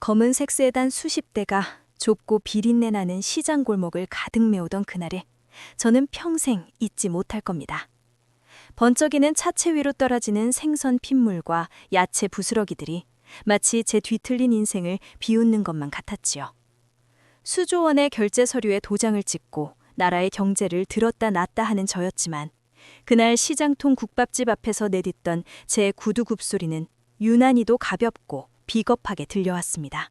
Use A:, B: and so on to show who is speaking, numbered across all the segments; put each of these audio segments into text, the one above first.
A: 검은색 세단 수십 대가 좁고 비린내 나는 시장 골목을 가득 메우던 그날을 저는 평생 잊지 못할 겁니다. 번쩍이는 차체 위로 떨어지는 생선 핏물과 야채 부스러기들이 마치 제 뒤틀린 인생을 비웃는 것만 같았지요. 수조원의 결제 서류에 도장을 찍고 나라의 경제를 들었다 놨다 하는 저였지만 그날 시장통 국밥집 앞에서 내딛던 제 구두 굽소리는 유난히도 가볍고 비겁하게 들려왔습니다.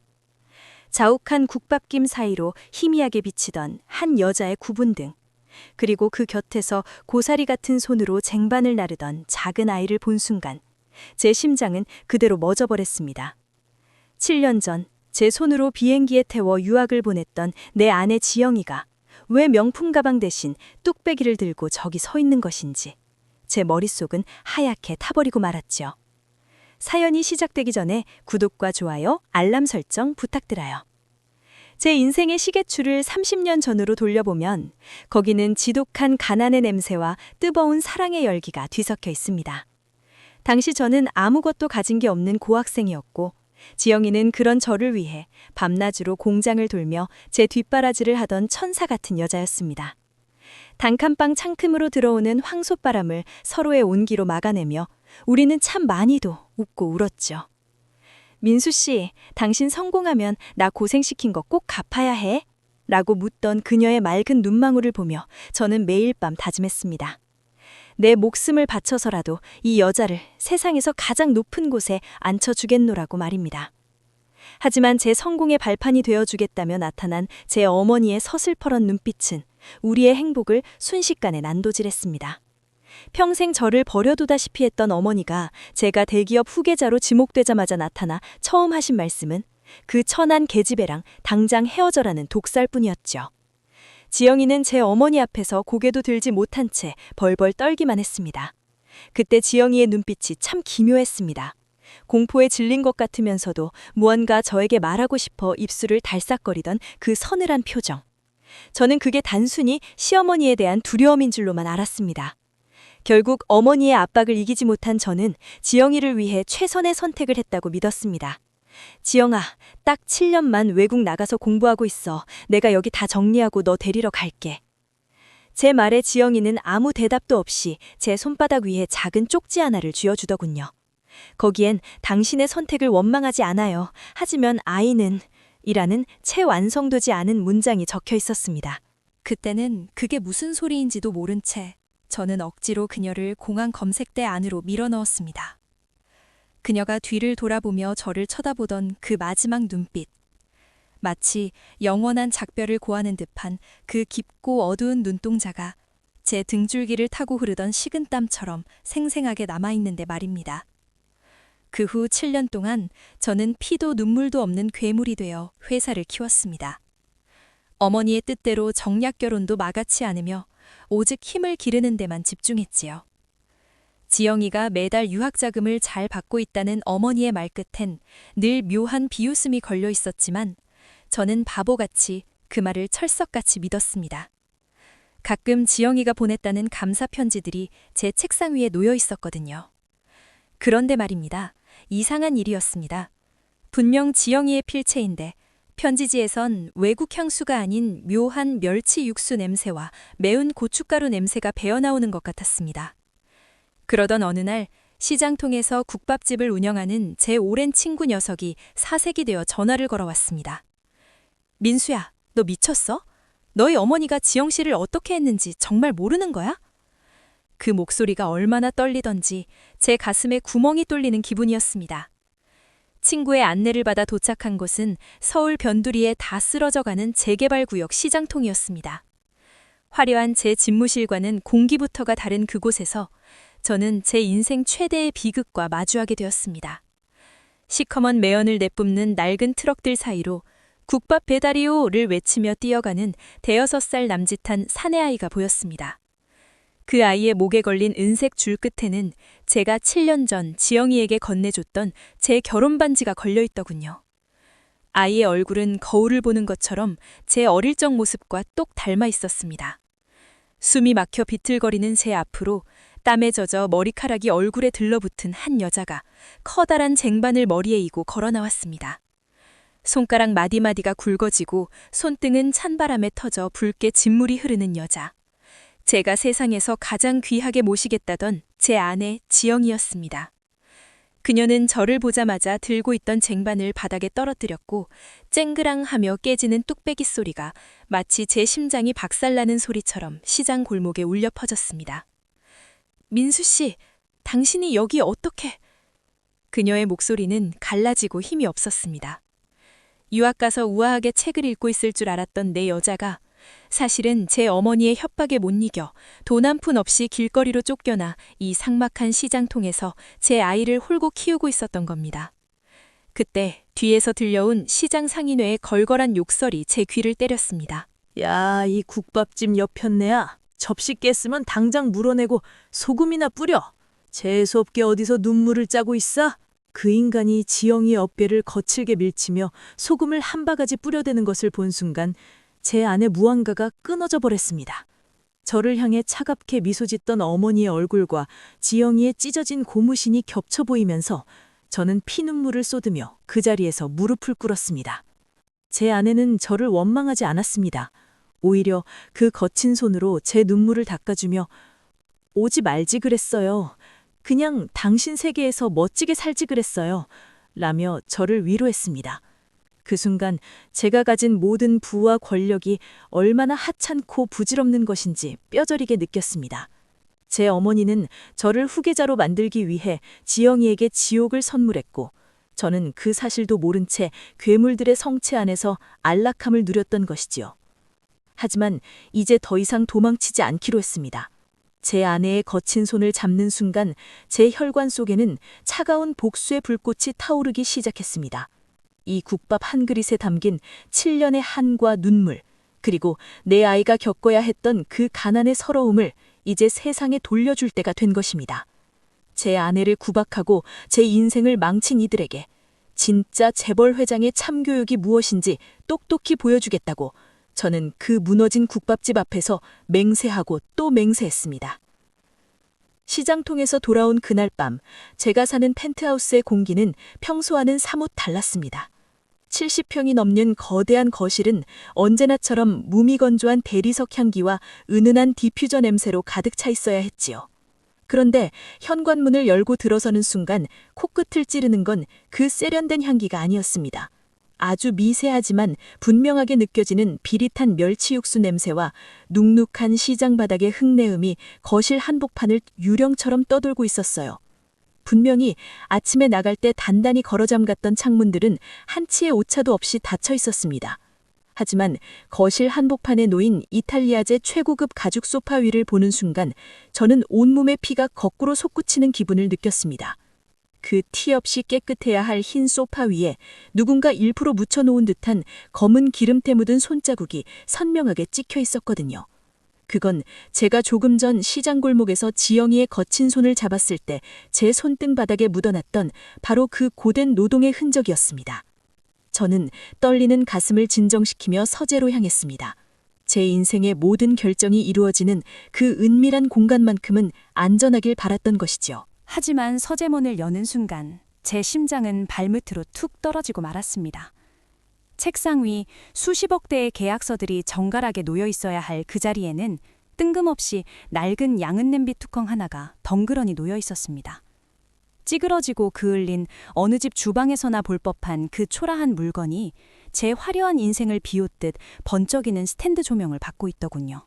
A: 자욱한 국밥김 사이로 희미하게 비치던 한 여자의 구분등, 그리고 그 곁에서 고사리 같은 손으로 쟁반을 나르던 작은 아이를 본 순간 제 심장은 그대로 멎어버렸습니다. 7년 전 제 손으로 비행기에 태워 유학을 보냈던 내 아내 지영이가 왜 명품 가방 대신 뚝배기를 들고 저기 서 있는 것인지 제 머릿속은 하얗게 타버리고 말았죠. 사연이 시작되기 전에 구독과 좋아요, 알람 설정 부탁드려요. 제 인생의 시계추를 30년 전으로 돌려보면 거기는 지독한 가난의 냄새와 뜨거운 사랑의 열기가 뒤섞여 있습니다. 당시 저는 아무것도 가진 게 없는 고학생이었고 지영이는 그런 저를 위해 밤낮으로 공장을 돌며 제 뒷바라지를 하던 천사 같은 여자였습니다. 단칸방 창틈으로 들어오는 황소바람을 서로의 온기로 막아내며 우리는 참 많이도 웃고 울었죠. 민수 씨, 당신 성공하면 나 고생시킨 거 꼭 갚아야 해? 라고 묻던 그녀의 맑은 눈망울을 보며 저는 매일 밤 다짐했습니다. 내 목숨을 바쳐서라도 이 여자를 세상에서 가장 높은 곳에 앉혀주겠노라고 말입니다. 하지만 제 성공의 발판이 되어주겠다며 나타난 제 어머니의 서슬퍼런 눈빛은 우리의 행복을 순식간에 난도질했습니다. 평생 저를 버려두다시피 했던 어머니가 제가 대기업 후계자로 지목되자마자 나타나 처음 하신 말씀은 그 천한 계집애랑 당장 헤어져라는 독살뿐이었죠. 지영이는 제 어머니 앞에서 고개도 들지 못한 채 벌벌 떨기만 했습니다. 그때 지영이의 눈빛이 참 기묘했습니다. 공포에 질린 것 같으면서도 무언가 저에게 말하고 싶어 입술을 달싹거리던 그 서늘한 표정. 저는 그게 단순히 시어머니에 대한 두려움인 줄로만 알았습니다. 결국 어머니의 압박을 이기지 못한 저는 지영이를 위해 최선의 선택을 했다고 믿었습니다. 지영아, 딱 7년만 외국 나가서 공부하고 있어. 내가 여기 다 정리하고 너 데리러 갈게. 제 말에 지영이는 아무 대답도 없이 제 손바닥 위에 작은 쪽지 하나를 쥐어주더군요. 거기엔 당신의 선택을 원망하지 않아요. 하지만 아이는 이라는 채 완성되지 않은 문장이 적혀 있었습니다. 그때는 그게 무슨 소리인지도 모른 채 저는 억지로 그녀를 공항 검색대 안으로 밀어넣었습니다. 그녀가 뒤를 돌아보며 저를 쳐다보던 그 마지막 눈빛. 마치 영원한 작별을 고하는 듯한 그 깊고 어두운 눈동자가 제 등줄기를 타고 흐르던 식은땀처럼 생생하게 남아있는데 말입니다. 그 후 7년 동안 저는 피도 눈물도 없는 괴물이 되어 회사를 키웠습니다. 어머니의 뜻대로 정략 결혼도 마같이 않으며 오직 힘을 기르는 데만 집중했지요. 지영이가 매달 유학자금을 잘 받고 있다는 어머니의 말끝엔 늘 묘한 비웃음이 걸려 있었지만 저는 바보같이 그 말을 철석같이 믿었습니다. 가끔 지영이가 보냈다는 감사 편지들이 제 책상 위에 놓여 있었거든요. 그런데 말입니다. 이상한 일이었습니다. 분명 지영이의 필체인데 편지지에선 외국 향수가 아닌 묘한 멸치 육수 냄새와 매운 고춧가루 냄새가 배어나오는 것 같았습니다. 그러던 어느 날 시장통에서 국밥집을 운영하는 제 오랜 친구 녀석이 사색이 되어 전화를 걸어왔습니다. 민수야, 너 미쳤어? 너희 어머니가 지영 씨를 어떻게 했는지 정말 모르는 거야? 그 목소리가 얼마나 떨리던지 제 가슴에 구멍이 뚫리는 기분이었습니다. 친구의 안내를 받아 도착한 곳은 서울 변두리에 다 쓰러져가는 재개발구역 시장통이었습니다. 화려한 제 집무실과는 공기부터가 다른 그곳에서 저는 제 인생 최대의 비극과 마주하게 되었습니다. 시커먼 매연을 내뿜는 낡은 트럭들 사이로 국밥 배달이요를 외치며 뛰어가는 5살 남짓한 사내아이가 보였습니다. 그 아이의 목에 걸린 은색 줄 끝에는 제가 7년 전 지영이에게 건네줬던 제 결혼 반지가 걸려 있더군요. 아이의 얼굴은 거울을 보는 것처럼 제 어릴 적 모습과 똑 닮아 있었습니다. 숨이 막혀 비틀거리는 제 앞으로 땀에 젖어 머리카락이 얼굴에 들러붙은 한 여자가 커다란 쟁반을 머리에 이고 걸어 나왔습니다. 손가락 마디마디가 굵어지고 손등은 찬바람에 터져 붉게 진물이 흐르는 여자. 제가 세상에서 가장 귀하게 모시겠다던 제 아내 지영이었습니다. 그녀는 저를 보자마자 들고 있던 쟁반을 바닥에 떨어뜨렸고 쨍그랑하며 깨지는 뚝배기 소리가 마치 제 심장이 박살나는 소리처럼 시장 골목에 울려 퍼졌습니다. 민수 씨, 당신이 여기 어떻게? 그녀의 목소리는 갈라지고 힘이 없었습니다. 유학 가서 우아하게 책을 읽고 있을 줄 알았던 내 여자가 사실은 제 어머니의 협박에 못 이겨 돈 한 푼 없이 길거리로 쫓겨나 이 삭막한 시장통에서 제 아이를 홀고 키우고 있었던 겁니다. 그때 뒤에서 들려온 시장 상인회의 걸걸한 욕설이 제 귀를 때렸습니다.
B: 야, 이 국밥집 옆편네야. 접시 깼으면 당장 물어내고 소금이나 뿌려. 재수없게 어디서 눈물을 짜고 있어? 그 인간이 지영이의 어깨를 거칠게 밀치며 소금을 한 바가지 뿌려대는 것을 본 순간 제 안의 무언가가 끊어져 버렸습니다. 저를 향해 차갑게 미소 짓던 어머니의 얼굴과 지영이의 찢어진 고무신이 겹쳐 보이면서 저는 피눈물을 쏟으며 그 자리에서 무릎을 꿇었습니다. 제 아내는 저를 원망하지 않았습니다. 오히려 그 거친 손으로 제 눈물을 닦아주며 오지 말지 그랬어요. 그냥 당신 세계에서 멋지게 살지 그랬어요. 라며 저를 위로했습니다. 그 순간 제가 가진 모든 부와 권력이 얼마나 하찮고 부질없는 것인지 뼈저리게 느꼈습니다. 제 어머니는 저를 후계자로 만들기 위해 지영이에게 지옥을 선물했고 저는 그 사실도 모른 채 괴물들의 성체 안에서 안락함을 누렸던 것이지요. 하지만 이제 더 이상 도망치지 않기로 했습니다. 제 아내의 거친 손을 잡는 순간 제 혈관 속에는 차가운 복수의 불꽃이 타오르기 시작했습니다. 이 국밥 한 그릇에 담긴 7년의 한과 눈물, 그리고 내 아이가 겪어야 했던 그 가난의 서러움을 이제 세상에 돌려줄 때가 된 것입니다. 제 아내를 구박하고 제 인생을 망친 이들에게 진짜 재벌 회장의 참교육이 무엇인지 똑똑히 보여주겠다고 저는 그 무너진 국밥집 앞에서 맹세하고 또 맹세했습니다. 시장통에서 돌아온 그날 밤, 제가 사는 펜트하우스의 공기는 평소와는 사뭇 달랐습니다. 70평이 넘는 거대한 거실은 언제나처럼 무미건조한 대리석 향기와 은은한 디퓨저 냄새로 가득 차 있어야 했지요. 그런데 현관문을 열고 들어서는 순간 코끝을 찌르는 건 그 세련된 향기가 아니었습니다. 아주 미세하지만 분명하게 느껴지는 비릿한 멸치 육수 냄새와 눅눅한 시장 바닥의 흙내음이 거실 한복판을 유령처럼 떠돌고 있었어요. 분명히 아침에 나갈 때 단단히 걸어잠갔던 창문들은 한치의 오차도 없이 닫혀 있었습니다. 하지만 거실 한복판에 놓인 이탈리아제 최고급 가죽 소파 위를 보는 순간 저는 온몸의 피가 거꾸로 솟구치는 기분을 느꼈습니다. 그 티 없이 깨끗해야 할 흰 소파 위에 누군가 일부러 묻혀놓은 듯한 검은 기름때 묻은 손자국이 선명하게 찍혀 있었거든요. 그건 제가 조금 전 시장 골목에서 지영이의 거친 손을 잡았을 때 제 손등 바닥에 묻어놨던 바로 그 고된 노동의 흔적이었습니다. 저는 떨리는 가슴을 진정시키며 서재로 향했습니다. 제 인생의 모든 결정이 이루어지는 그 은밀한 공간만큼은 안전하길 바랐던 것이지요.
C: 하지만 서재문을 여는 순간 제 심장은 발밑으로 툭 떨어지고 말았습니다. 책상 위 수십억 대의 계약서들이 정갈하게 놓여 있어야 할 그 자리에는 뜬금없이 낡은 양은 냄비 뚜껑 하나가 덩그러니 놓여 있었습니다. 찌그러지고 그을린 어느 집 주방에서나 볼 법한 그 초라한 물건이 제 화려한 인생을 비웃듯 번쩍이는 스탠드 조명을 받고 있더군요.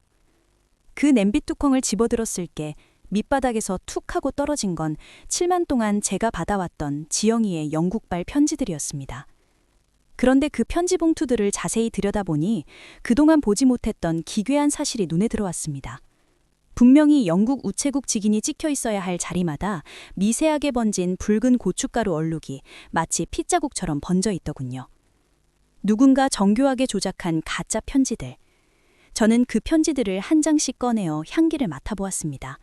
C: 그 냄비 뚜껑을 집어들었을 게 밑바닥에서 툭 하고 떨어진 건 7만 동안 제가 받아왔던 지영이의 영국발 편지들이었습니다. 그런데 그 편지 봉투들을 자세히 들여다보니 그동안 보지 못했던 기괴한 사실이 눈에 들어왔습니다. 분명히 영국 우체국 직인이 찍혀 있어야 할 자리마다 미세하게 번진 붉은 고춧가루 얼룩이 마치 핏자국처럼 번져 있더군요. 누군가 정교하게 조작한 가짜 편지들. 저는 그 편지들을 한 장씩 꺼내어 향기를 맡아보았습니다.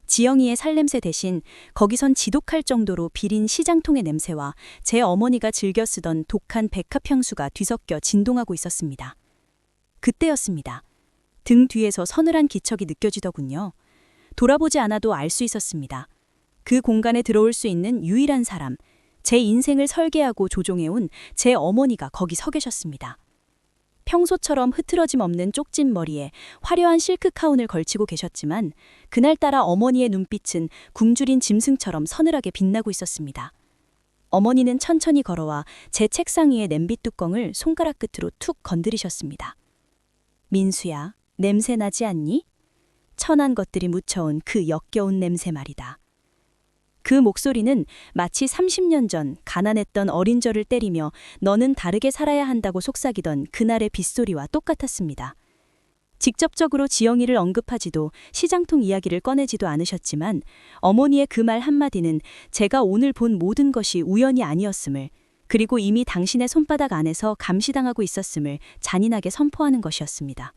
C: 지영이의 살냄새 대신 거기선 지독할 정도로 비린 시장통의 냄새와 제 어머니가 즐겨 쓰던 독한 백합향수가 뒤섞여 진동하고 있었습니다. 그때였습니다. 등 뒤에서 서늘한 기척이 느껴지더군요. 돌아보지 않아도 알 수 있었습니다. 그 공간에 들어올 수 있는 유일한 사람, 제 인생을 설계하고 조종해온 제 어머니가 거기 서 계셨습니다. 평소처럼 흐트러짐 없는 쪽진 머리에 화려한 실크 가운을 걸치고 계셨지만 그날따라 어머니의 눈빛은 굶주린 짐승처럼 서늘하게 빛나고 있었습니다. 어머니는 천천히 걸어와 제 책상 위의 냄비 뚜껑을 손가락 끝으로 툭 건드리셨습니다. 민수야, 냄새 나지 않니? 천한 것들이 묻혀온 그 역겨운 냄새 말이다. 그 목소리는 마치 30년 전 가난했던 어린 저를 때리며 너는 다르게 살아야 한다고 속삭이던 그날의 빗소리와 똑같았습니다. 직접적으로 지영이를 언급하지도 시장통 이야기를 꺼내지도 않으셨지만 어머니의 그 말 한마디는 제가 오늘 본 모든 것이 우연이 아니었음을, 그리고 이미 당신의 손바닥 안에서 감시당하고 있었음을 잔인하게 선포하는 것이었습니다.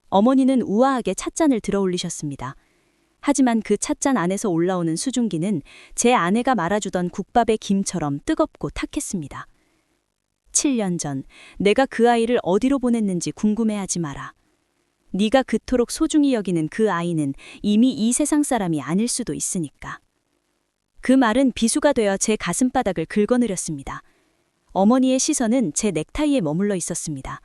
C: 어머니는 우아하게 찻잔을 들어 올리셨습니다. 하지만 그 찻잔 안에서 올라오는 수증기는 제 아내가 말아주던 국밥의 김처럼 뜨겁고 탁했습니다. 7년 전 내가 그 아이를 어디로 보냈는지 궁금해하지 마라. 네가 그토록 소중히 여기는 그 아이는 이미 이 세상 사람이 아닐 수도 있으니까. 그 말은 비수가 되어 제 가슴바닥을 긁어내렸습니다. 어머니의 시선은 제 넥타이에 머물러 있었습니다.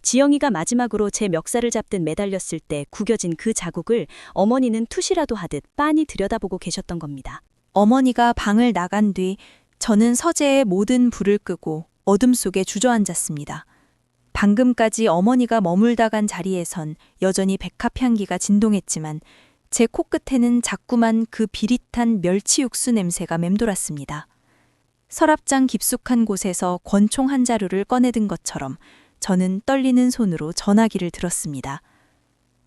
C: 지영이가 마지막으로 제 멱살을 잡듯 매달렸을 때 구겨진 그 자국을 어머니는 투시라도 하듯 빤히 들여다보고 계셨던 겁니다.
A: 어머니가 방을 나간 뒤 저는 서재의 모든 불을 끄고 어둠 속에 주저앉았습니다. 방금까지 어머니가 머물다 간 자리에선 여전히 백합 향기가 진동했지만 제 코끝에는 자꾸만 그 비릿한 멸치 육수 냄새가 맴돌았습니다. 서랍장 깊숙한 곳에서 권총 한 자루를 꺼내든 것처럼 저는 떨리는 손으로 전화기를 들었습니다.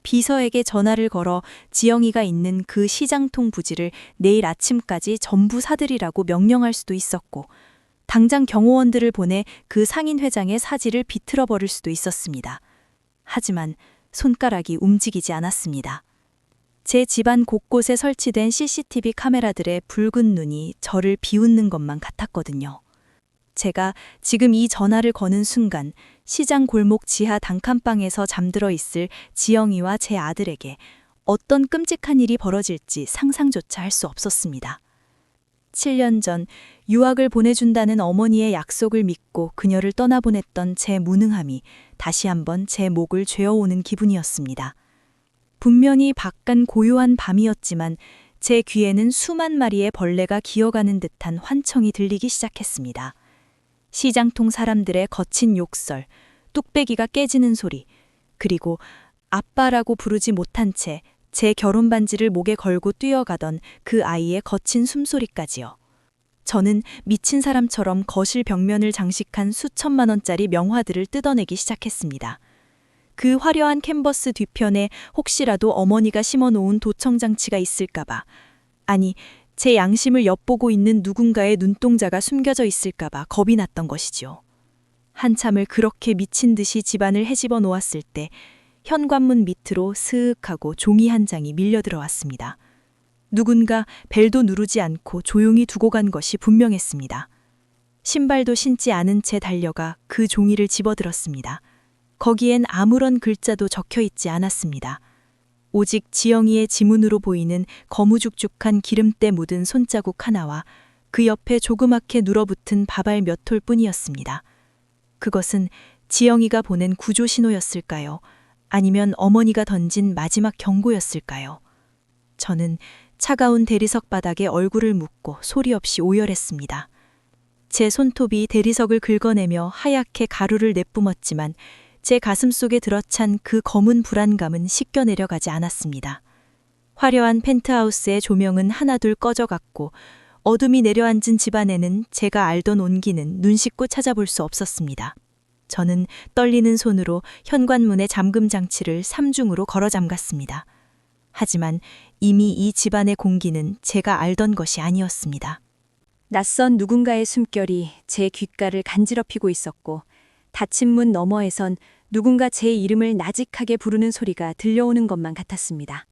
A: 비서에게 전화를 걸어 지영이가 있는 그 시장통 부지를 내일 아침까지 전부 사들이라고 명령할 수도 있었고, 당장 경호원들을 보내 그 상인 회장의 사지를 비틀어 버릴 수도 있었습니다. 하지만 손가락이 움직이지 않았습니다. 제 집안 곳곳에 설치된 CCTV 카메라들의 붉은 눈이 저를 비웃는 것만 같았거든요. 제가 지금 이 전화를 거는 순간 시장 골목 지하 단칸방에서 잠들어 있을 지영이와 제 아들에게 어떤 끔찍한 일이 벌어질지 상상조차 할 수 없었습니다. 7년 전 유학을 보내준다는 어머니의 약속을 믿고 그녀를 떠나보냈던 제 무능함이 다시 한번 제 목을 죄어오는 기분이었습니다. 분명히 바깥 고요한 밤이었지만 제 귀에는 수만 마리의 벌레가 기어가는 듯한 환청이 들리기 시작했습니다. 시장통 사람들의 거친 욕설, 뚝배기가 깨지는 소리, 그리고 아빠라고 부르지 못한 채 제 결혼 반지를 목에 걸고 뛰어가던 그 아이의 거친 숨소리까지요. 저는 미친 사람처럼 거실 벽면을 장식한 수천만 원짜리 명화들을 뜯어내기 시작했습니다. 그 화려한 캔버스 뒤편에 혹시라도 어머니가 심어놓은 도청장치가 있을까봐, 아니 제 양심을 엿보고 있는 누군가의 눈동자가 숨겨져 있을까봐 겁이 났던 것이지요. 한참을 그렇게 미친 듯이 집안을 헤집어 놓았을 때 현관문 밑으로 스윽하고 종이 한 장이 밀려 들어왔습니다. 누군가 벨도 누르지 않고 조용히 두고 간 것이 분명했습니다. 신발도 신지 않은 채 달려가 그 종이를 집어들었습니다. 거기엔 아무런 글자도 적혀 있지 않았습니다. 오직 지영이의 지문으로 보이는 거무죽죽한 기름때 묻은 손자국 하나와 그 옆에 조그맣게 눌어붙은 밥알 몇 톨 뿐이었습니다. 그것은 지영이가 보낸 구조 신호였을까요? 아니면 어머니가 던진 마지막 경고였을까요? 저는 차가운 대리석 바닥에 얼굴을 묻고 소리 없이 오열했습니다. 제 손톱이 대리석을 긁어내며 하얗게 가루를 내뿜었지만 제 가슴 속에 들어찬 그 검은 불안감은 씻겨 내려가지 않았습니다. 화려한 펜트하우스의 조명은 하나둘 꺼져갔고 어둠이 내려앉은 집안에는 제가 알던 온기는 눈 씻고 찾아볼 수 없었습니다. 저는 떨리는 손으로 현관문의 잠금 장치를 3중으로 걸어 잠갔습니다. 하지만 이미 이 집안의 공기는 제가 알던 것이 아니었습니다. 낯선 누군가의 숨결이 제 귓가를 간지럽히고 있었고 닫힌 문 너머에선 누군가 제 이름을 나직하게 부르는 소리가 들려오는 것만 같았습니다.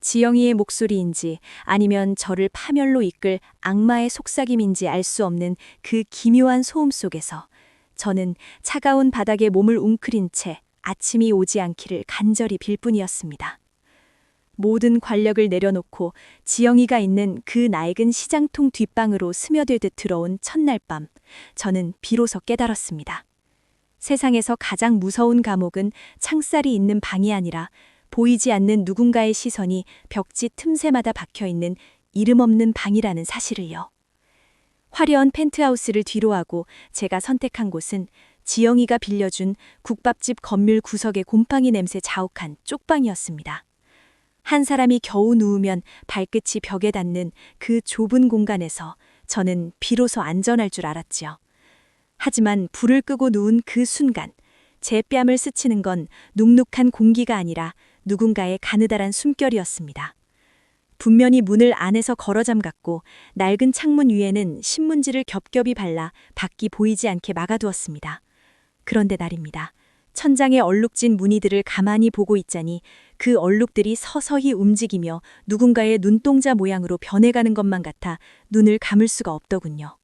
A: 지영이의 목소리인지 아니면 저를 파멸로 이끌 악마의 속삭임인지 알 수 없는 그 기묘한 소음 속에서 저는 차가운 바닥에 몸을 웅크린 채 아침이 오지 않기를 간절히 빌 뿐이었습니다. 모든 관력을 내려놓고 지영이가 있는 그 낡은 시장통 뒷방으로 스며들듯 들어온 첫날 밤, 저는 비로소 깨달았습니다. 세상에서 가장 무서운 감옥은 창살이 있는 방이 아니라 보이지 않는 누군가의 시선이 벽지 틈새마다 박혀있는 이름 없는 방이라는 사실을요. 화려한 펜트하우스를 뒤로하고 제가 선택한 곳은 지영이가 빌려준 국밥집 건물 구석의 곰팡이 냄새 자욱한 쪽방이었습니다. 한 사람이 겨우 누우면 발끝이 벽에 닿는 그 좁은 공간에서 저는 비로소 안전할 줄 알았지요. 하지만 불을 끄고 누운 그 순간 제 뺨을 스치는 건 눅눅한 공기가 아니라 누군가의 가느다란 숨결이었습니다. 분명히 문을 안에서 걸어 잠갔고 낡은 창문 위에는 신문지를 겹겹이 발라 밖이 보이지 않게 막아두었습니다. 그런데 날입니다. 천장에 얼룩진 무늬들을 가만히 보고 있자니 그 얼룩들이 서서히 움직이며 누군가의 눈동자 모양으로 변해가는 것만 같아 눈을 감을 수가 없더군요.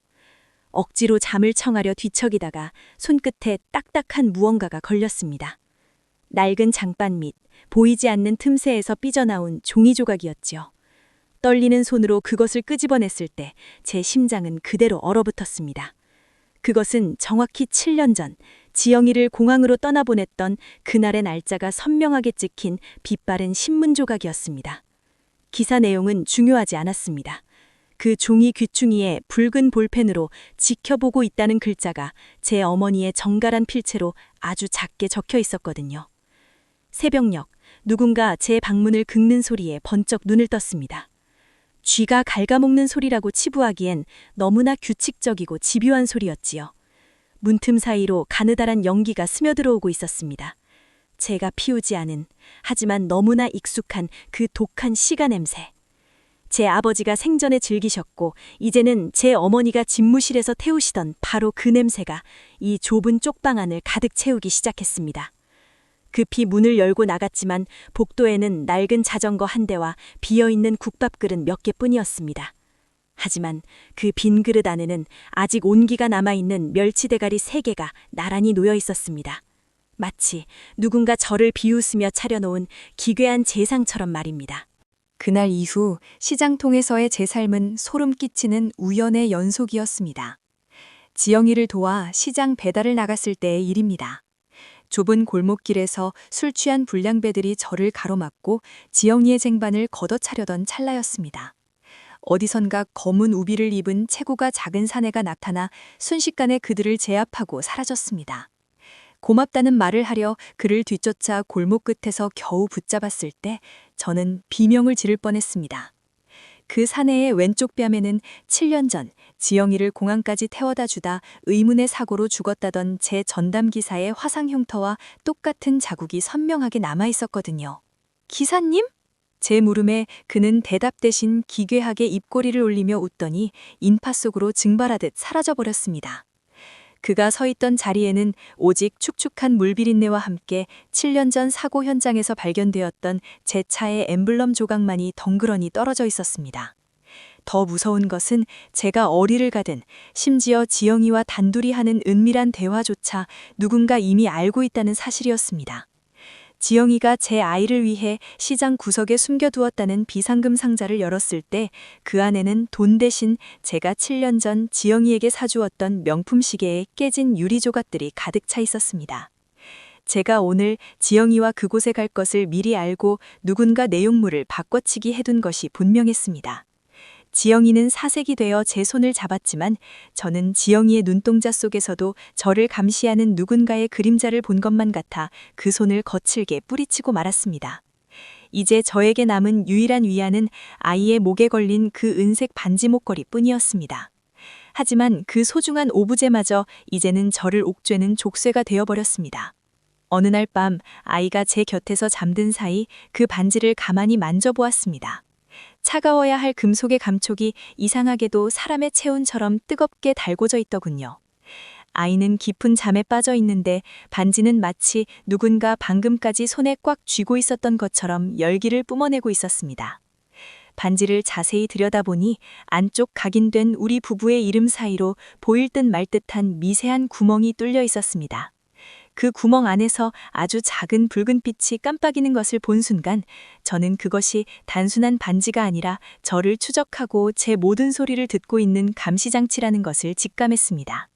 A: 억지로 잠을 청하려 뒤척이다가 손끝에 딱딱한 무언가가 걸렸습니다. 낡은 장반 밑 보이지 않는 틈새에서 삐져나온 종이 조각이었지요. 떨리는 손으로 그것을 끄집어냈을 때 제 심장은 그대로 얼어붙었습니다. 그것은 정확히 7년 전 지영이를 공항으로 떠나보냈던 그날의 날짜가 선명하게 찍힌 빛바랜 신문 조각이었습니다. 기사 내용은 중요하지 않았습니다. 그 종이 귀퉁이에 붉은 볼펜으로 지켜보고 있다는 글자가 제 어머니의 정갈한 필체로 아주 작게 적혀 있었거든요. 새벽녘 누군가 제 방문을 긁는 소리에 번쩍 눈을 떴습니다. 쥐가 갉아먹는 소리라고 치부하기엔 너무나 규칙적이고 집요한 소리였지요. 문틈 사이로 가느다란 연기가 스며들어오고 있었습니다. 제가 피우지 않은, 하지만 너무나 익숙한 그 독한 시가 냄새. 제 아버지가 생전에 즐기셨고 이제는 제 어머니가 집무실에서 태우시던 바로 그 냄새가 이 좁은 쪽방 안을 가득 채우기 시작했습니다. 급히 문을 열고 나갔지만 복도에는 낡은 자전거 한 대와 비어있는 국밥그릇 몇 개뿐이었습니다. 하지만 그 빈 그릇 안에는 아직 온기가 남아있는 멸치대가리 3개가 나란히 놓여 있었습니다. 마치 누군가 저를 비웃으며 차려놓은 기괴한 제상처럼 말입니다.
C: 그날 이후 시장통에서의 제 삶은 소름 끼치는 우연의 연속이었습니다. 지영이를 도와 시장 배달을 나갔을 때의 일입니다. 좁은 골목길에서 술 취한 불량배들이 저를 가로막고 지영이의 쟁반을 걷어차려던 찰나였습니다. 어디선가 검은 우비를 입은 체구가 작은 사내가 나타나 순식간에 그들을 제압하고 사라졌습니다. 고맙다는 말을 하려 그를 뒤쫓아 골목 끝에서 겨우 붙잡았을 때 저는 비명을 지를 뻔했습니다. 그 사내의 왼쪽 뺨에는 7년 전 지영이를 공항까지 태워다 주다 의문의 사고로 죽었다던 제 전담 기사의 화상 흉터와 똑같은 자국이 선명하게 남아 있었거든요. 기사님? 제 물음에 그는 대답 대신 기괴하게 입꼬리를 올리며 웃더니 인파 속으로 증발하듯 사라져버렸습니다. 그가 서 있던 자리에는 오직 축축한 물비린내와 함께 7년 전 사고 현장에서 발견되었던 제 차의 엠블럼 조각만이 덩그러니 떨어져 있었습니다. 더 무서운 것은 제가 어디를 가든 심지어 지영이와 단둘이 하는 은밀한 대화조차 누군가 이미 알고 있다는 사실이었습니다. 지영이가 제 아이를 위해 시장 구석에 숨겨두었다는 비상금 상자를 열었을 때 그 안에는 돈 대신 제가 7년 전 지영이에게 사주었던 명품 시계에 깨진 유리 조각들이 가득 차 있었습니다. 제가 오늘 지영이와 그곳에 갈 것을 미리 알고 누군가 내용물을 바꿔치기 해둔 것이 분명했습니다. 지영이는 사색이 되어 제 손을 잡았지만 저는 지영이의 눈동자 속에서도 저를 감시하는 누군가의 그림자를 본 것만 같아 그 손을 거칠게 뿌리치고 말았습니다. 이제 저에게 남은 유일한 위안은 아이의 목에 걸린 그 은색 반지 목걸이 뿐이었습니다. 하지만 그 소중한 오브제마저 이제는 저를 옥죄는 족쇄가 되어버렸습니다. 어느 날 밤 아이가 제 곁에서 잠든 사이 그 반지를 가만히 만져보았습니다. 차가워야 할 금속의 감촉이 이상하게도 사람의 체온처럼 뜨겁게 달궈져 있더군요. 아이는 깊은 잠에 빠져 있는데 반지는 마치 누군가 방금까지 손에 꽉 쥐고 있었던 것처럼 열기를 뿜어내고 있었습니다. 반지를 자세히 들여다보니 안쪽 각인된 우리 부부의 이름 사이로 보일 듯 말 듯한 미세한 구멍이 뚫려 있었습니다.
A: 그 구멍 안에서 아주 작은 붉은 빛이 깜빡이는 것을 본 순간 저는 그것이 단순한 반지가 아니라 저를 추적하고 제 모든 소리를 듣고 있는 감시장치라는 것을 직감했습니다.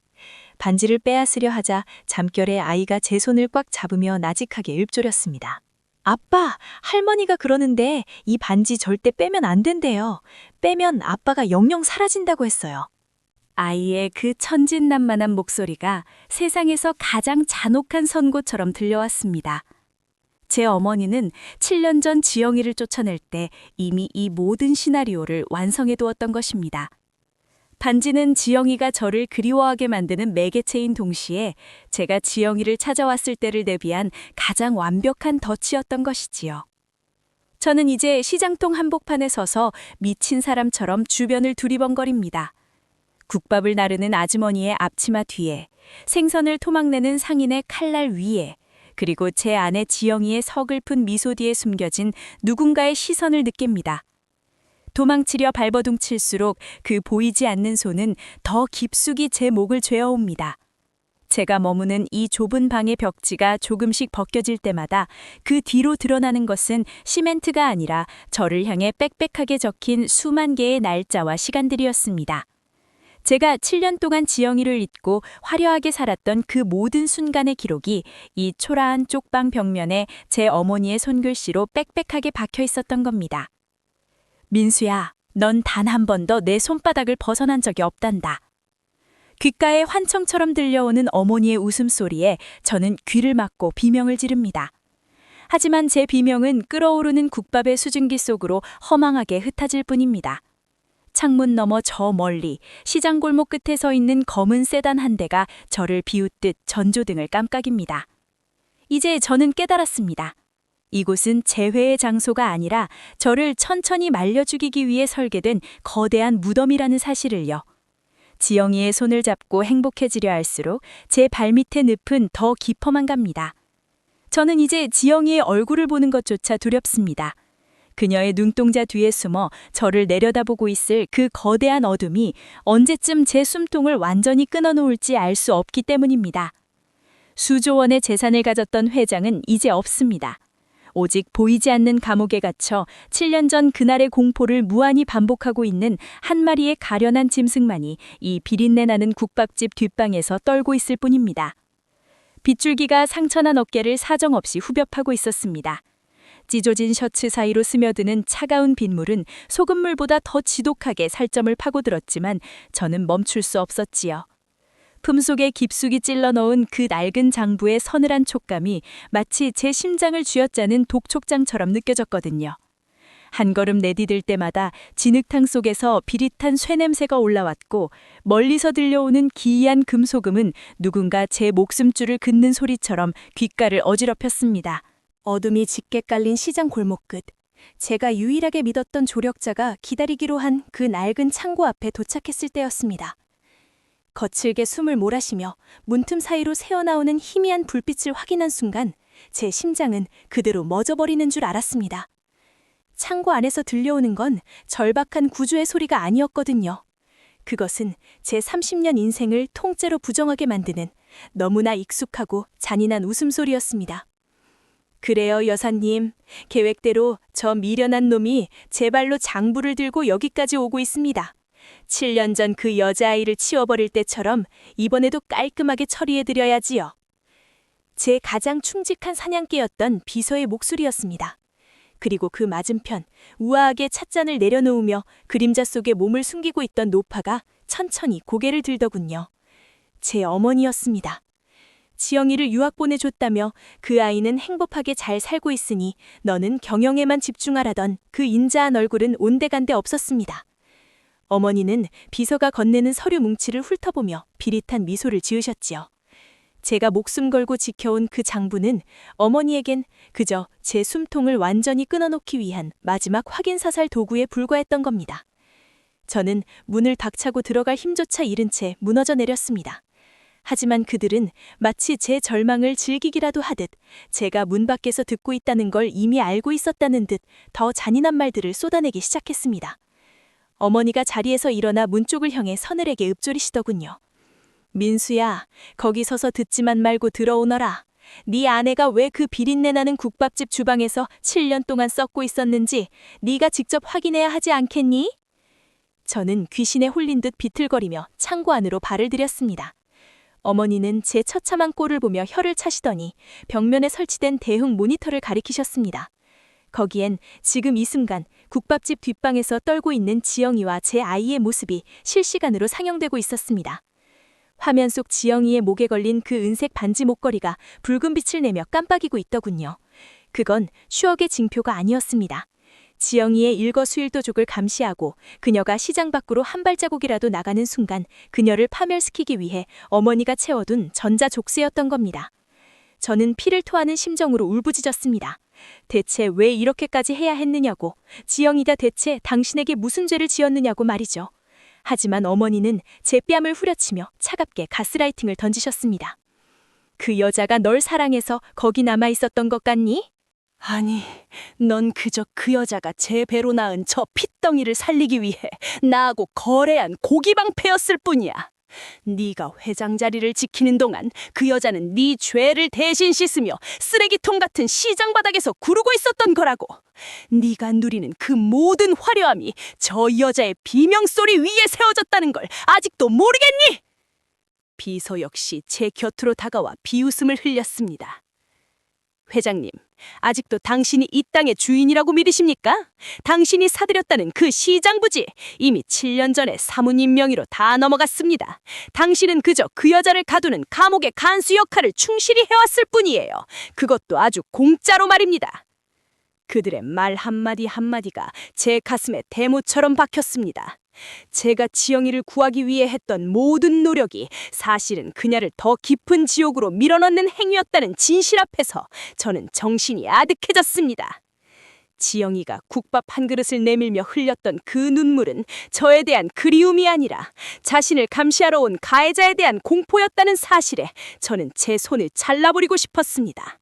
A: 반지를 빼앗으려 하자 잠결에 아이가 제 손을 꽉 잡으며 나직하게 읊조렸습니다. 아빠, 할머니가 그러는데 이 반지 절대 빼면 안 된대요. 빼면 아빠가 영영 사라진다고 했어요.
C: 아이의 그 천진난만한 목소리가 세상에서 가장 잔혹한 선고처럼 들려왔습니다. 제 어머니는 7년 전 지영이를 쫓아낼 때 이미 이 모든 시나리오를 완성해 두었던 것입니다. 반지는 지영이가 저를 그리워하게 만드는 매개체인 동시에 제가 지영이를 찾아왔을 때를 대비한 가장 완벽한 덫이었던 것이지요. 저는 이제 시장통 한복판에 서서 미친 사람처럼 주변을 두리번거립니다. 국밥을 나르는 아주머니의 앞치마 뒤에, 생선을 토막내는 상인의 칼날 위에, 그리고 제 아내 지영이의 서글픈 미소 뒤에 숨겨진 누군가의 시선을 느낍니다. 도망치려 발버둥칠수록 그 보이지 않는 손은 더 깊숙이 제 목을 죄어옵니다. 제가 머무는 이 좁은 방의 벽지가 조금씩 벗겨질 때마다 그 뒤로 드러나는 것은 시멘트가 아니라 저를 향해 빽빽하게 적힌 수만 개의 날짜와 시간들이었습니다. 제가 7년 동안 지영이를 잊고 화려하게 살았던 그 모든 순간의 기록이 이 초라한 쪽방 벽면에 제 어머니의 손글씨로 빽빽하게 박혀 있었던 겁니다. 민수야, 넌 단 한 번도 내 손바닥을 벗어난 적이 없단다. 귓가에 환청처럼 들려오는 어머니의 웃음소리에 저는 귀를 막고 비명을 지릅니다. 하지만 제 비명은 끓어오르는 국밥의 수증기 속으로 허망하게 흩어질 뿐입니다. 창문 너머 저 멀리 시장 골목 끝에 서 있는 검은 세단 한 대가 저를 비웃듯 전조등을 깜빡입니다. 이제 저는 깨달았습니다. 이곳은 재회의 장소가 아니라 저를 천천히 말려 죽이기 위해 설계된 거대한 무덤이라는 사실을요. 지영이의 손을 잡고 행복해지려 할수록 제 발밑의 늪은 더 깊어만 갑니다. 저는 이제 지영이의 얼굴을 보는 것조차 두렵습니다. 그녀의 눈동자 뒤에 숨어 저를 내려다보고 있을 그 거대한 어둠이 언제쯤 제 숨통을 완전히 끊어놓을지 알 수 없기 때문입니다. 수조 원의 재산을 가졌던 회장은 이제 없습니다. 오직 보이지 않는 감옥에 갇혀 7년 전 그날의 공포를 무한히 반복하고 있는 한 마리의 가련한 짐승만이 이 비린내 나는 국밥집 뒷방에서 떨고 있을 뿐입니다. 빗줄기가 상처난 어깨를 사정없이 후벼파고 있었습니다. 찢어진 셔츠 사이로 스며드는 차가운 빗물은 소금물보다 더 지독하게 살점을 파고들었지만 저는 멈출 수 없었지요. 품속에 깊숙이 찔러 넣은 그 낡은 장부의 서늘한 촉감이 마치 제 심장을 쥐어짜는 독촉장처럼 느껴졌거든요. 한 걸음 내디딜 때마다 진흙탕 속에서 비릿한 쇠냄새가 올라왔고 멀리서 들려오는 기이한 금소금은 누군가 제 목숨줄을 긋는 소리처럼 귓가를 어지럽혔습니다. 어둠이 짙게 깔린 시장 골목 끝, 제가 유일하게 믿었던 조력자가 기다리기로 한 그 낡은 창고 앞에 도착했을 때였습니다. 거칠게 숨을 몰아쉬며 문틈 사이로 새어나오는 희미한 불빛을 확인한 순간 제 심장은 그대로 멎어버리는 줄 알았습니다. 창고 안에서 들려오는 건 절박한 구조의 소리가 아니었거든요. 그것은 제 30년 인생을 통째로 부정하게 만드는 너무나 익숙하고 잔인한 웃음소리였습니다. 그래요, 여사님. 계획대로 저 미련한 놈이 제 발로 장부를 들고 여기까지 오고 있습니다. 7년 전 그 여자아이를 치워버릴 때처럼 이번에도 깔끔하게 처리해드려야지요. 제 가장 충직한 사냥개였던 비서의 목소리였습니다. 그리고 그 맞은편, 우아하게 찻잔을 내려놓으며 그림자 속에 몸을 숨기고 있던 노파가 천천히 고개를 들더군요. 제 어머니였습니다. 지영이를 유학 보내줬다며 그 아이는 행복하게 잘 살고 있으니 너는 경영에만 집중하라던 그 인자한 얼굴은 온데간데 없었습니다. 어머니는 비서가 건네는 서류 뭉치를 훑어보며 비릿한 미소를 지으셨지요. 제가 목숨 걸고 지켜온 그 장부는 어머니에겐 그저 제 숨통을 완전히 끊어놓기 위한 마지막 확인사살 도구에 불과했던 겁니다. 저는 문을 박차고 들어갈 힘조차 잃은 채 무너져 내렸습니다. 하지만 그들은 마치 제 절망을 즐기기라도 하듯 제가 문 밖에서 듣고 있다는 걸 이미 알고 있었다는 듯 더 잔인한 말들을 쏟아내기 시작했습니다. 어머니가 자리에서 일어나 문 쪽을 향해 서늘하게 읊조리시더군요.
A: 민수야, 거기 서서 듣지만 말고 들어오너라. 네 아내가 왜 그 비린내 나는 국밥집 주방에서 7년 동안 썩고 있었는지 네가 직접 확인해야 하지 않겠니? 저는 귀신에 홀린 듯 비틀거리며 창고 안으로 발을 들였습니다. 어머니는 제 처참한 꼴을 보며 혀를 차시더니 벽면에 설치된 대형 모니터를 가리키셨습니다. 거기엔 지금 이 순간 국밥집 뒷방에서 떨고 있는 지영이와 제 아이의 모습이 실시간으로 상영되고 있었습니다. 화면 속 지영이의 목에 걸린 그 은색 반지 목걸이가 붉은 빛을 내며 깜빡이고 있더군요. 그건 추억의 징표가 아니었습니다. 지영이의 일거수일투족을 감시하고 그녀가 시장 밖으로 한 발자국이라도 나가는 순간 그녀를 파멸시키기 위해 어머니가 채워둔 전자족쇄였던 겁니다. 저는 피를 토하는 심정으로 울부짖었습니다. 대체 왜 이렇게까지 해야 했느냐고, 지영이가 대체 당신에게 무슨 죄를 지었느냐고 말이죠. 하지만 어머니는 제 뺨을 후려치며 차갑게 가스라이팅을 던지셨습니다. 그 여자가 널 사랑해서 거기 남아 있었던 것 같니?
B: 아니, 넌 그저 그 여자가 제 배로 낳은 저 핏덩이를 살리기 위해 나하고 거래한 고기방패였을 뿐이야. 네가 회장 자리를 지키는 동안 그 여자는 네 죄를 대신 씻으며 쓰레기통 같은 시장 바닥에서 구르고 있었던 거라고. 네가 누리는 그 모든 화려함이 저 여자의 비명소리 위에 세워졌다는 걸 아직도 모르겠니? 비서 역시 제 곁으로 다가와 비웃음을 흘렸습니다. 회장님, 아직도 당신이 이 땅의 주인이라고 믿으십니까? 당신이 사들였다는 그 시장 부지 이미 7년 전에 사모님 명의로 다 넘어갔습니다. 당신은 그저 그 여자를 가두는 감옥의 간수 역할을 충실히 해왔을 뿐이에요. 그것도 아주 공짜로 말입니다. 그들의 말 한마디 한마디가 제 가슴에 대모처럼 박혔습니다. 제가 지영이를 구하기 위해 했던 모든 노력이 사실은 그녀를 더 깊은 지옥으로 밀어넣는 행위였다는 진실 앞에서 저는 정신이 아득해졌습니다. 지영이가 국밥 한 그릇을 내밀며 흘렸던 그 눈물은 저에 대한 그리움이 아니라 자신을 감시하러 온 가해자에 대한 공포였다는 사실에 저는 제 손을 잘라버리고 싶었습니다.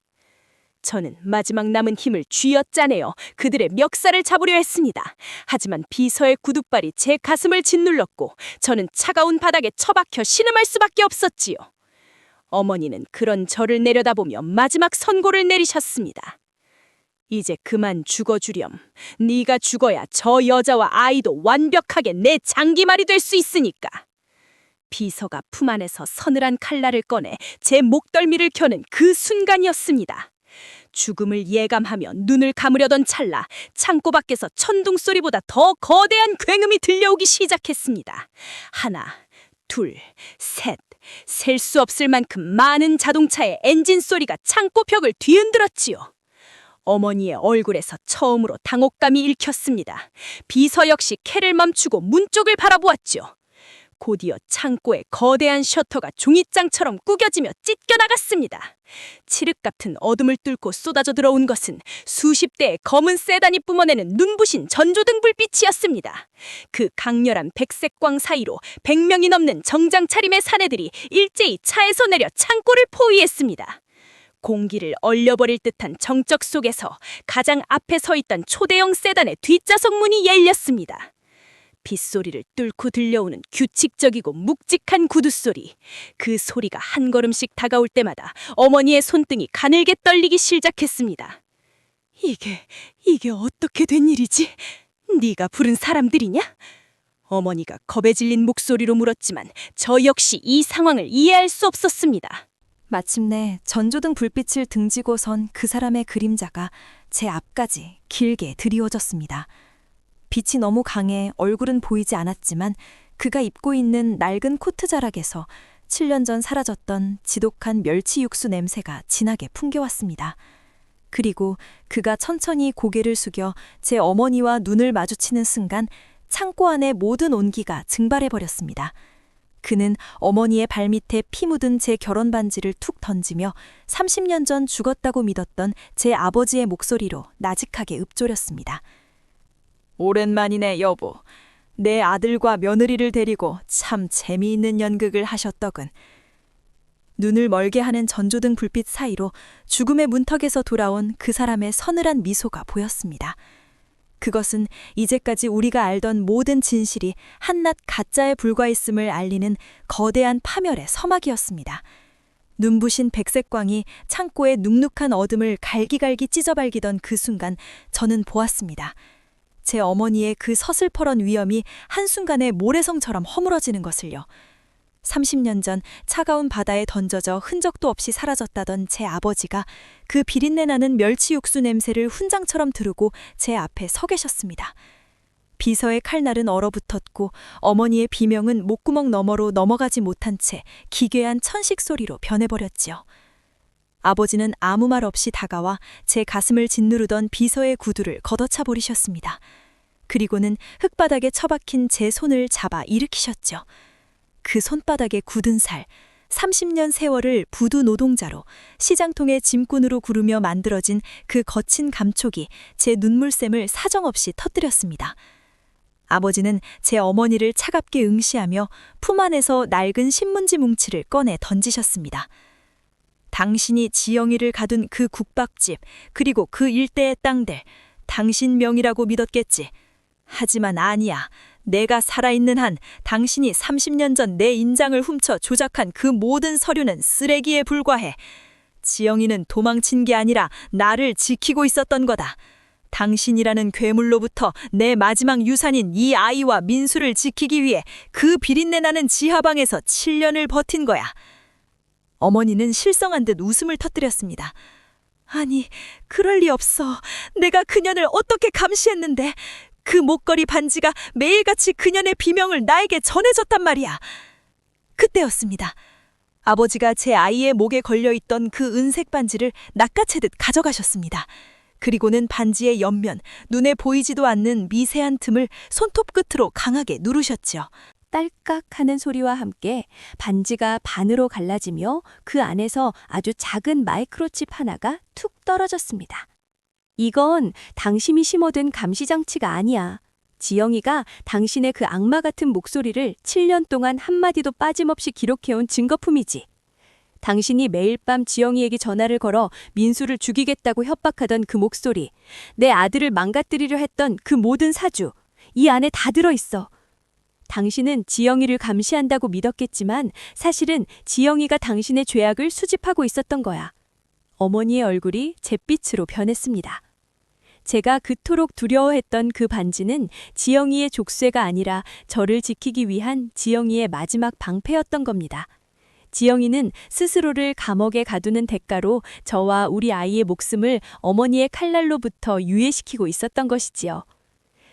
B: 저는 마지막 남은 힘을 쥐어짜내어 그들의 멱살을 잡으려 했습니다. 하지만 비서의 구둣발이 제 가슴을 짓눌렀고 저는 차가운 바닥에 처박혀 신음할 수밖에 없었지요. 어머니는 그런 저를 내려다보며 마지막 선고를 내리셨습니다. 이제 그만 죽어주렴. 네가 죽어야 저 여자와 아이도 완벽하게 내 장기말이 될 수 있으니까. 비서가 품 안에서 서늘한 칼날을 꺼내 제 목덜미를 켜는 그 순간이었습니다. 죽음을 예감하며 눈을 감으려던 찰나 창고 밖에서 천둥 소리보다 더 거대한 굉음이 들려오기 시작했습니다. 하나, 둘, 셋, 셀 수 없을 만큼 많은 자동차의 엔진 소리가 창고 벽을 뒤흔들었지요. 어머니의 얼굴에서 처음으로 당혹감이 읽혔습니다. 비서 역시 칼을 멈추고 문 쪽을 바라보았죠. 곧이어 창고의 거대한 셔터가 종이장처럼 구겨지며 찢겨나갔습니다. 칠흑 같은 어둠을 뚫고 쏟아져 들어온 것은 수십 대의 검은 세단이 뿜어내는 눈부신 전조등 불빛이었습니다. 그 강렬한 백색광 사이로 100명이 넘는 정장 차림의 사내들이 일제히 차에서 내려 창고를 포위했습니다. 공기를 얼려버릴 듯한 정적 속에서 가장 앞에 서 있던 초대형 세단의 뒷좌석 문이 열렸습니다. 빗소리를 뚫고 들려오는 규칙적이고 묵직한 구두소리. 그 소리가 한 걸음씩 다가올 때마다 어머니의 손등이 가늘게 떨리기 시작했습니다. 이게 어떻게 된 일이지? 네가 부른 사람들이냐? 어머니가 겁에 질린 목소리로 물었지만 저 역시 이 상황을 이해할 수 없었습니다.
A: 마침내 전조등 불빛을 등지고 선 그 사람의 그림자가 제 앞까지 길게 드리워졌습니다. 빛이 너무 강해 얼굴은 보이지 않았지만 그가 입고 있는 낡은 코트 자락에서 7년 전 사라졌던 지독한 멸치 육수 냄새가 진하게 풍겨왔습니다. 그리고 그가 천천히 고개를 숙여 제 어머니와 눈을 마주치는 순간 창고 안의 모든 온기가 증발해버렸습니다. 그는 어머니의 발밑에 피 묻은 제 결혼 반지를 툭 던지며 30년 전 죽었다고 믿었던 제 아버지의 목소리로 나직하게 읊조렸습니다. 오랜만이네 여보. 내 아들과 며느리를 데리고 참 재미있는 연극을 하셨더군. 눈을 멀게 하는 전조등 불빛 사이로 죽음의 문턱에서 돌아온 그 사람의 서늘한 미소가 보였습니다. 그것은 이제까지 우리가 알던 모든 진실이 한낱 가짜에 불과했음을 알리는 거대한 파멸의 서막이었습니다. 눈부신 백색광이 창고의 눅눅한 어둠을 갈기갈기 찢어발기던 그 순간 저는 보았습니다. 제 어머니의 그 서슬퍼런 위엄이 한순간에 모래성처럼 허물어지는 것을요. 30년 전 차가운 바다에 던져져 흔적도 없이 사라졌다던 제 아버지가 그 비린내 나는 멸치 육수 냄새를 훈장처럼 두르고 제 앞에 서 계셨습니다. 비서의 칼날은 얼어붙었고 어머니의 비명은 목구멍 너머로 넘어가지 못한 채 기괴한 천식 소리로 변해버렸지요. 아버지는 아무 말 없이 다가와 제 가슴을 짓누르던 비서의 구두를 걷어차 버리셨습니다. 그리고는 흙바닥에 처박힌 제 손을 잡아 일으키셨죠. 그 손바닥에 굳은 살, 30년 세월을 부두 노동자로 시장통의 짐꾼으로 구르며 만들어진 그 거친 감촉이 제 눈물샘을 사정없이 터뜨렸습니다. 아버지는 제 어머니를 차갑게 응시하며 품 안에서 낡은 신문지 뭉치를 꺼내 던지셨습니다. 당신이 지영이를 가둔 그 국밥집, 그리고 그 일대의 땅들, 당신 명이라고 믿었겠지. 하지만 아니야. 내가 살아있는 한 당신이 30년 전 내 인장을 훔쳐 조작한 그 모든 서류는 쓰레기에 불과해. 지영이는 도망친 게 아니라 나를 지키고 있었던 거다. 당신이라는 괴물로부터 내 마지막 유산인 이 아이와 민수를 지키기 위해 그 비린내 나는 지하방에서 7년을 버틴 거야. 어머니는 실성한 듯 웃음을 터뜨렸습니다. 아니, 그럴 리 없어. 내가 그년을 어떻게 감시했는데. 그 목걸이 반지가 매일같이 그년의 비명을 나에게 전해졌단 말이야. 그때였습니다. 아버지가 제 아이의 목에 걸려있던 그 은색 반지를 낚아채듯 가져가셨습니다. 그리고는 반지의 옆면, 눈에 보이지도 않는 미세한 틈을 손톱 끝으로 강하게 누르셨지요.
C: 딸깍 하는 소리와 함께 반지가 반으로 갈라지며 그 안에서 아주 작은 마이크로칩 하나가 툭 떨어졌습니다. 이건 당신이 심어둔 감시장치가 아니야. 지영이가 당신의 그 악마 같은 목소리를 7년 동안 한마디도 빠짐없이 기록해온 증거품이지. 당신이 매일 밤 지영이에게 전화를 걸어 민수를 죽이겠다고 협박하던 그 목소리, 내 아들을 망가뜨리려 했던 그 모든 사주, 이 안에 다 들어있어. 당신은 지영이를 감시한다고 믿었겠지만 사실은 지영이가 당신의 죄악을 수집하고 있었던 거야. 어머니의 얼굴이 잿빛으로 변했습니다. 제가 그토록 두려워했던 그 반지는 지영이의 족쇄가 아니라 저를 지키기 위한 지영이의 마지막 방패였던 겁니다. 지영이는 스스로를 감옥에 가두는 대가로 저와 우리 아이의 목숨을 어머니의 칼날로부터 유예시키고 있었던 것이지요.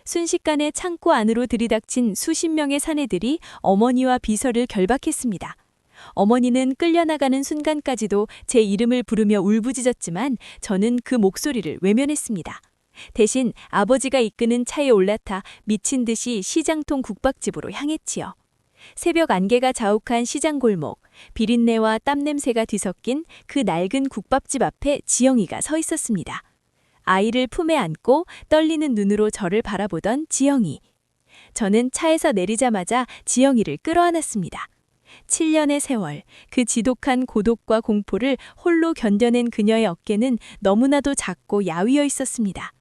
C: 순식간에 창고 안으로 들이닥친 수십 명의 사내들이 어머니와 비서를 결박했습니다. 어머니는 끌려나가는 순간까지도 제 이름을 부르며 울부짖었지만 저는 그 목소리를 외면했습니다. 대신 아버지가 이끄는 차에 올라타 미친 듯이 시장통 국밥집으로 향했지요. 새벽 안개가 자욱한 시장 골목, 비린내와 땀냄새가 뒤섞인 그 낡은 국밥집 앞에 지영이가 서 있었습니다. 아이를 품에 안고 떨리는 눈으로 저를 바라보던 지영이. 저는 차에서 내리자마자 지영이를 끌어안았습니다. 7년의 세월, 그 지독한 고독과 공포를 홀로 견뎌낸 그녀의 어깨는 너무나도 작고 야위어 있었습니다.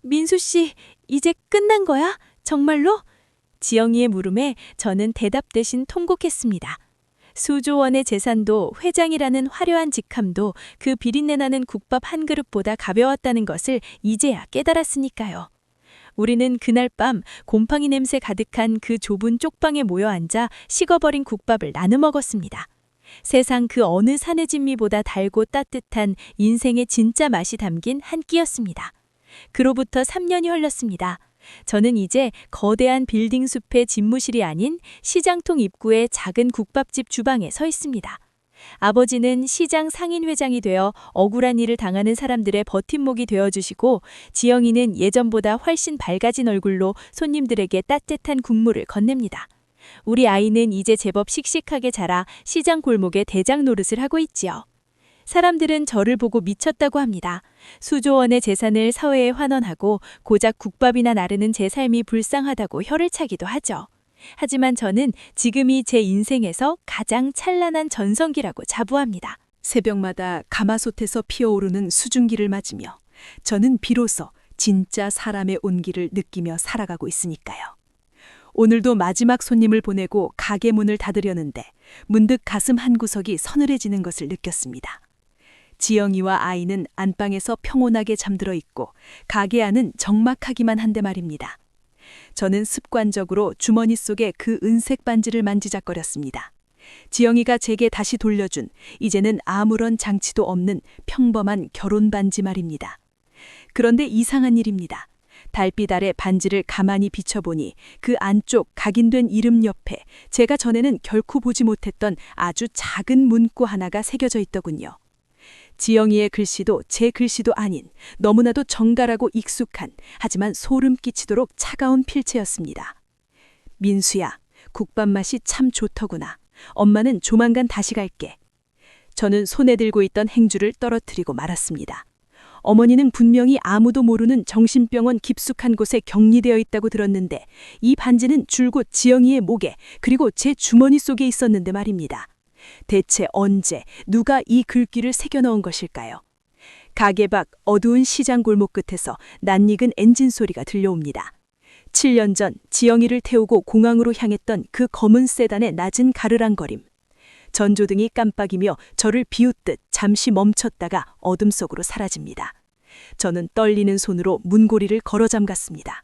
C: 민수 씨, 이제 끝난 거야? 정말로? 지영이의 물음에 저는 대답 대신 통곡했습니다. 수조 원의 재산도 회장이라는 화려한 직함도 그 비린내 나는 국밥 한 그릇보다 가벼웠다는 것을 이제야 깨달았으니까요. 우리는 그날 밤 곰팡이 냄새 가득한 그 좁은 쪽방에 모여 앉아 식어버린 국밥을 나눠 먹었습니다. 세상 그 어느 산의 진미보다 달고 따뜻한 인생의 진짜 맛이 담긴 한 끼였습니다. 그로부터 3년이 흘렀습니다. 저는 이제 거대한 빌딩 숲의 집무실이 아닌 시장통 입구의 작은 국밥집 주방에 서 있습니다. 아버지는 시장 상인회장이 되어 억울한 일을 당하는 사람들의 버팀목이 되어주시고 지영이는 예전보다 훨씬 밝아진 얼굴로 손님들에게 따뜻한 국물을 건넵니다. 우리 아이는 이제 제법 씩씩하게 자라 시장 골목에 대장 노릇을 하고 있지요. 사람들은 저를 보고 미쳤다고 합니다. 수조 원의 재산을 사회에 환원하고 고작 국밥이나 나르는 제 삶이 불쌍하다고 혀를 차기도 하죠. 하지만 저는 지금이 제 인생에서 가장 찬란한 전성기라고 자부합니다.
D: 새벽마다 가마솥에서 피어오르는 수증기를 맞으며 저는 비로소
C: 진짜 사람의 온기를 느끼며 살아가고 있으니까요. 오늘도 마지막 손님을 보내고 가게 문을 닫으려는데 문득 가슴 한구석이 서늘해지는 것을 느꼈습니다. 지영이와 아이는 안방에서 평온하게 잠들어 있고 가게 안은 적막하기만 한데 말입니다. 저는 습관적으로 주머니 속에 그 은색 반지를 만지작거렸습니다. 지영이가 제게 다시 돌려준 이제는 아무런 장치도 없는 평범한 결혼 반지 말입니다. 그런데 이상한 일입니다. 달빛 아래 반지를 가만히 비춰보니 그 안쪽 각인된 이름 옆에 제가 전에는 결코 보지 못했던 아주 작은 문구 하나가 새겨져 있더군요. 지영이의 글씨도 제 글씨도 아닌 너무나도 정갈하고 익숙한 하지만 소름 끼치도록 차가운 필체였습니다. 민수야, 국밥 맛이 참 좋더구나. 엄마는 조만간 다시 갈게. 저는 손에 들고 있던 행주를 떨어뜨리고 말았습니다. 어머니는 분명히 아무도 모르는 정신병원 깊숙한 곳에 격리되어 있다고 들었는데 이 반지는 줄곧 지영이의 목에 그리고 제 주머니 속에 있었는데 말입니다. 대체 언제 누가 이 글귀를 새겨넣은 것일까요? 가게 밖 어두운 시장 골목 끝에서 낯익은 엔진 소리가 들려옵니다. 7년 전 지영이를 태우고 공항으로 향했던 그 검은 세단의 낮은 가르랑거림. 전조등이 깜빡이며 저를 비웃듯 잠시 멈췄다가 어둠 속으로 사라집니다. 저는 떨리는 손으로 문고리를 걸어 잠갔습니다.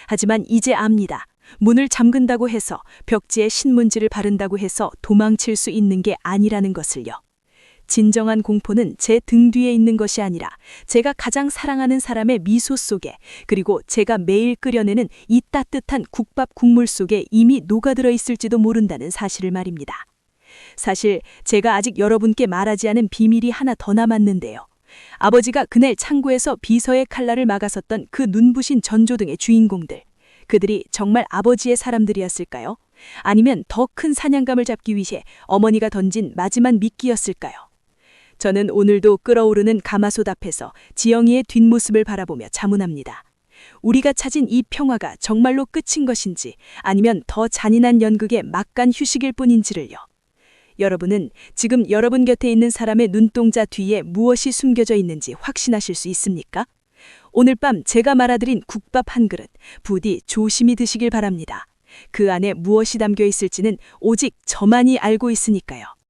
C: 하지만 이제 압니다. 문을 잠근다고 해서 벽지에 신문지를 바른다고 해서 도망칠 수 있는 게 아니라는 것을요. 진정한 공포는 제 등 뒤에 있는 것이 아니라 제가 가장 사랑하는 사람의 미소 속에 그리고 제가 매일 끓여내는 이 따뜻한 국밥 국물 속에 이미 녹아들어 있을지도 모른다는 사실을 말입니다. 사실 제가 아직 여러분께 말하지 않은 비밀이 하나 더 남았는데요. 아버지가 그날 창고에서 비서의 칼날을 막아섰던 그 눈부신 전조등의 주인공들. 그들이 정말 아버지의 사람들이었을까요? 아니면 더 큰 사냥감을 잡기 위해 어머니가 던진 마지막 미끼였을까요? 저는 오늘도 끓어오르는 가마솥 앞에서 지영이의 뒷모습을 바라보며 자문합니다. 우리가 찾은 이 평화가 정말로 끝인 것인지 아니면 더 잔인한 연극의 막간 휴식일 뿐인지를요. 여러분은 지금 여러분 곁에 있는 사람의 눈동자 뒤에 무엇이 숨겨져 있는지 확신하실 수 있습니까? 오늘 밤 제가 말아드린 국밥 한 그릇 부디 조심히 드시길 바랍니다. 그 안에 무엇이 담겨 있을지는 오직 저만이 알고 있으니까요.